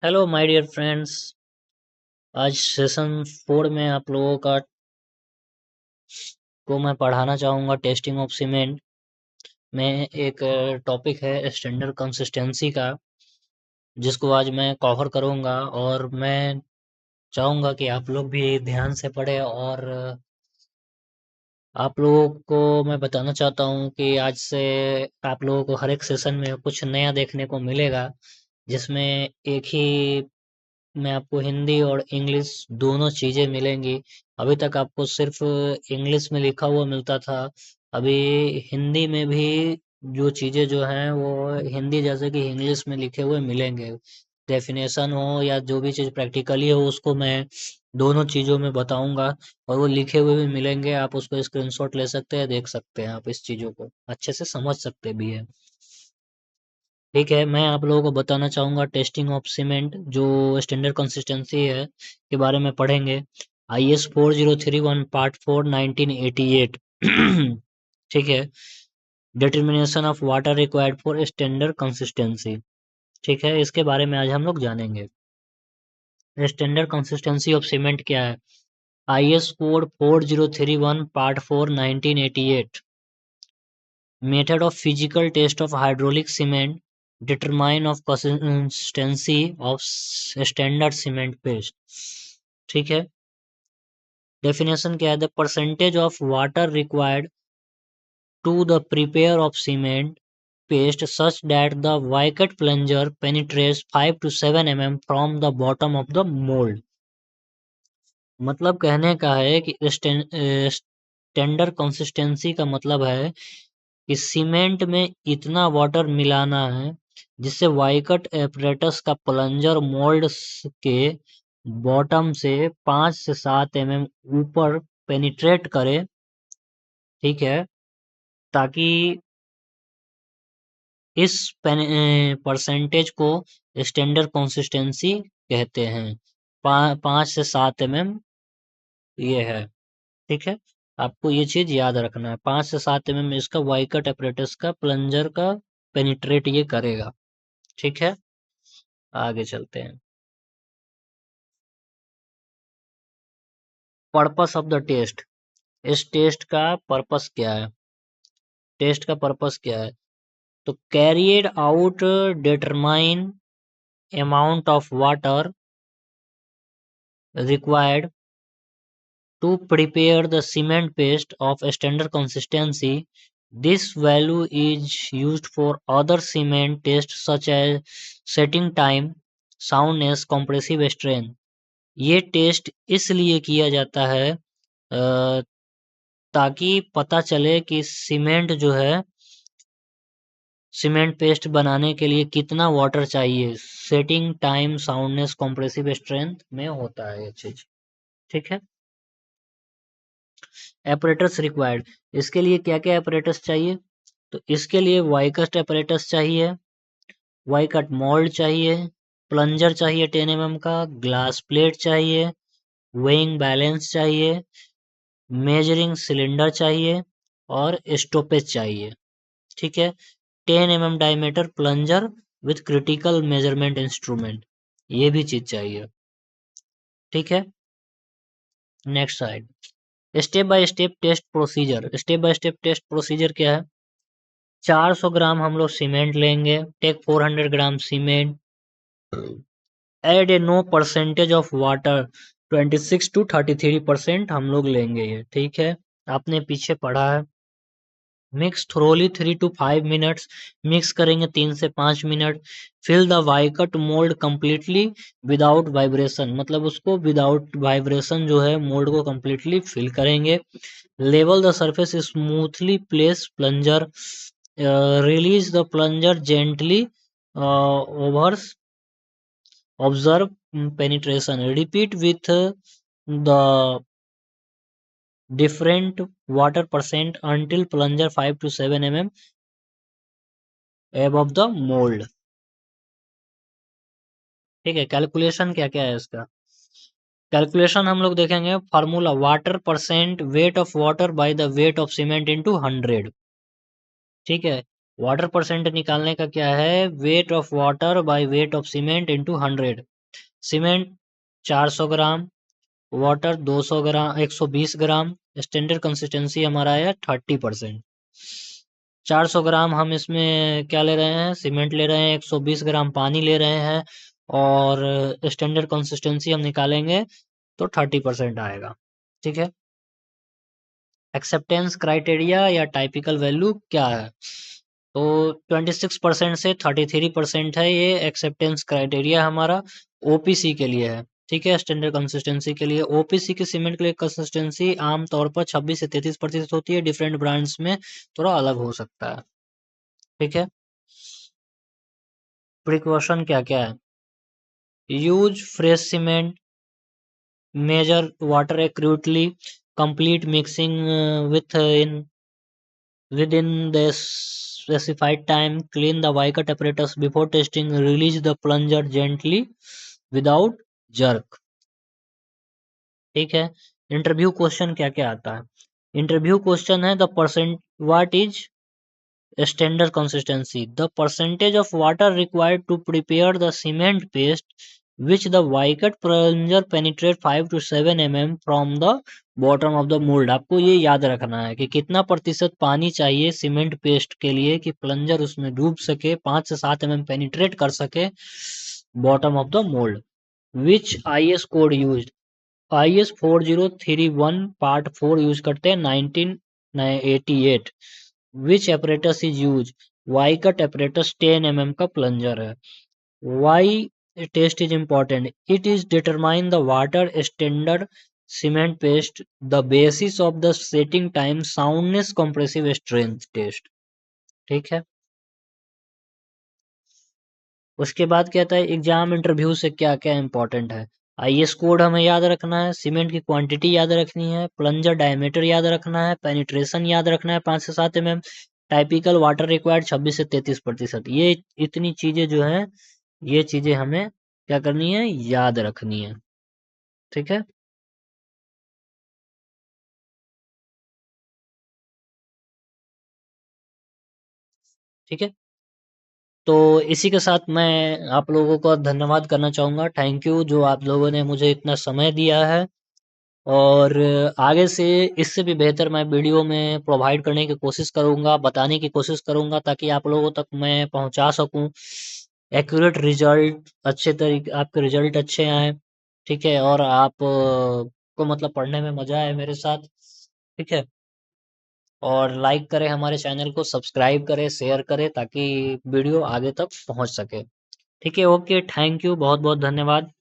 Hello my dear friends. आज session 4 में आप लोगों को मैं पढ़ाना चाहूँगा टेस्टिंग ऑफ सीमेंट में एक टॉपिक है स्टैंडर्ड कंसिस्टेंसी का, जिसको आज मैं कवर करूँगा। और मैं चाहूँगा कि आप लोग भी ध्यान से पढ़ें। और आप लोगों को मैं बताना चाहता हूँ कि आज से आप लोगों को हर एक सेशन में कुछ नया देखने को मिलेगा, जिसमें एक ही में आपको हिंदी और इंग्लिश दोनों चीजें मिलेंगी। अभी तक आपको सिर्फ इंग्लिश में लिखा हुआ मिलता था। अभी हिंदी में भी जो चीजें जो हैं वो हिंदी जैसे कि इंग्लिश में लिखे हुए मिलेंगे। डेफिनेशन हो या जो भी चीज प्रैक्टिकली हो, उसको मैं दोनों चीजों में बताऊंगा। और वो लिखे हुए भी मिलेंगे, आप उसको स्क्रीनशॉट ले सकते हैं, देख सकते हैं, आप इस चीजों को अच्छे से समझ सकते भी है। ठीक है, मैं आप लोगों को बताना चाहूँगा टेस्टिंग ऑफ सीमेंट जो स्टैंडर्ड कंसिस्टेंसी है के बारे में पढ़ेंगे। IS 4031 part 4 1988। ठीक है। Determination of water required for standard consistency. ठीक है, इसके बारे में आज हम लोग जानेंगे। स्टैंडर्ड कंसिस्टेंसी ऑफ सीमेंट क्या है? IS code 4031 part 4 1988। Method of physical test of hydraulic cement determine of consistency of standard cement paste। ठीक है। डेफिनेशन क्या है? The percentage of water required to the prepare of cement paste such that the Vickett plunger penetrates 5 to 7 mm from the bottom of the mold। मतलब कहने का है कि standard consistency का मतलब है कि सीमेंट में इतना वाटर मिलाना है जिससे वाइकट एपरेटस का प्लंजर मोल्ड के बॉटम से 5 से 7 mm ऊपर पेनिट्रेट करे। ठीक है, ताकि इस परसेंटेज को स्टैंडर्ड कंसिस्टेंसी कहते हैं। 5 से 7 mm ये है। ठीक है, आपको ये चीज याद रखना है। 5 से 7 mm इसका वाइकट एपरेटस का प्लंजर का पेनिट्रेट ये करेगा। ठीक है, आगे चलते हैं। Purpose of the test. इस टेस्ट का पर्पस क्या है? टेस्ट का पर्पस क्या है? तो carried out determine amount of water required to prepare the cement paste of a standard consistency. This value is used for other cement tests such as setting time, soundness, compressive strength। ये test इसलिए किया जाता है ताकि पता चले कि cement जो है, सीमेंट पेस्ट बनाने के लिए कितना वाटर चाहिए। Setting time, soundness, compressive strength में होता है ये चीज। ठीक है। Apparatus required. इसके लिए क्या क्या एपरेटस चाहिए? तो इसके लिए वाइकस्ट एपरेटस चाहिए, वाइकट मोल्ड चाहिए, प्लंजर चाहिए 10 mm का, ग्लास प्लेट चाहिए, वेइंग बैलेंस चाहिए, मेजरिंग सिलेंडर चाहिए और स्टॉपेज चाहिए। ठीक है। 10 mm diameter plunger with critical measurement instrument, ये भी चीज चाहिए। ठीक है। Next side, step by step test procedure. Step by step test procedure क्या है? 400 ग्राम हम लोग सीमेंट लेंगे। Take 400 gram cement, add a known percentage of water 26 to 33% हम लोग लेंगे ये। ठीक है, आपने पीछे पढ़ा है। Mix thoroughly 3 to 5 minutes, mix करेंगे 3 से 5 minute. Fill the Vicat mould completely without vibration, मतलब उसको विदाउट वाइब्रेशन जो है मोल्ड को कंप्लीटली फिल करेंगे। Level the surface smoothly, place plunger, release the plunger gently over, observe penetration, repeat with the different water percent until plunger 5 to 7 mm above the mold। ठीक है। Calculation क्या क्या है इसका? कैलकुलेशन हम लोग देखेंगे। Formula, water percent weight of water by the weight of cement into 100। ठीक है, वाटर परसेंट निकालने का क्या है? Weight of water by weight of cement into 100। Cement 400 gram, water 200 gram, 120 gram. Standard consistency हमारा है 30%। 400 ग्राम हम इसमें क्या ले रहे हैं, सीमेंट ले रहे हैं, 120 ग्राम पानी ले रहे हैं, और स्टैंडर्ड कंसिस्टेंसी हम निकालेंगे तो 30% आएगा। ठीक है। एक्सेप्टेंस क्राइटेरिया या टाइपिकल वैल्यू क्या है, तो 26% से 33% है, ये एक्सेप्टेंस क्राइटेरिया हमारा ओपीसी के लिए है। ठीक है। स्टैंडर्ड कंसिस्टेंसी के लिए ओपीसी की सीमेंट के लिए कंसिस्टेंसी आमतौर पर 26 से 33% होती है, डिफरेंट ब्रांड्स में थोड़ा अलग हो सकता है। ठीक है। प्रिकॉशन क्या क्या है, use fresh cement, measure water accurately, complete mixing within the specified time, clean the Vicat apparatus before testing, release the plunger gently without jerk। ठीक है। इंटरव्यू क्वेश्चन क्या क्या आता है, इंटरव्यू क्वेश्चन है the percent what is standard consistency, the percentage of water required to prepare the cement paste which the Vicat plunger penetrate 5 to 7 mm from the bottom of the mold। आपको ये याद रखना है कि कितना प्रतिशत पानी चाहिए सीमेंट पेस्ट के लिए कि प्लंजर उसमें डूब सके, 5 से 7 mm पेनिट्रेट कर सके bottom of the mould. Which IS code used, IS 4031 part 4 use करते हैं 1988। Which apparatus is use, Vicat apparatus 10 mm का प्लंजर है। Why test is important, it is determine the water standard cement paste, the basis of the setting time, soundness, compressive strength test. ठीक है। उसके बाद कहता है exam interview से क्या क्या इंपॉर्टेंट है, आईएस कोड हमें याद रखना है, सीमेंट की क्वांटिटी याद रखनी है, प्लंजर डायमीटर याद रखना है, पेनिट्रेशन याद रखना है 5 से 7 mm, टाइपिकल वाटर रिक्वायर्ड 26 से 33%। ये इतनी चीजें जो है, ये चीजें हमें क्या करनी है, याद रखनी है। ठीक है। ठीक है। तो इसी के साथ मैं आप लोगों का धन्यवाद करना चाहूंगा, थैंक यू जो आप लोगों ने मुझे इतना समय दिया है। और आगे से इससे भी बेहतर मैं वीडियो में प्रोवाइड करने की कोशिश करूंगा, बताने की कोशिश करूंगा ताकि आप लोगों तक मैं पहुंचा सकूं एक्यूरेट रिजल्ट, अच्छे तरीके आपके रिजल्ट अच्छे आए। ठीक है। और आप को मतलब पढ़ने में मजा आए मेरे साथ। ठीक है। और लाइक करें हमारे चैनल को, सब्सक्राइब करें, शेयर करें ताकि वीडियो आगे तक पहुंच सके। ठीक है। ओके, थैंक यू, बहुत बहुत धन्यवाद।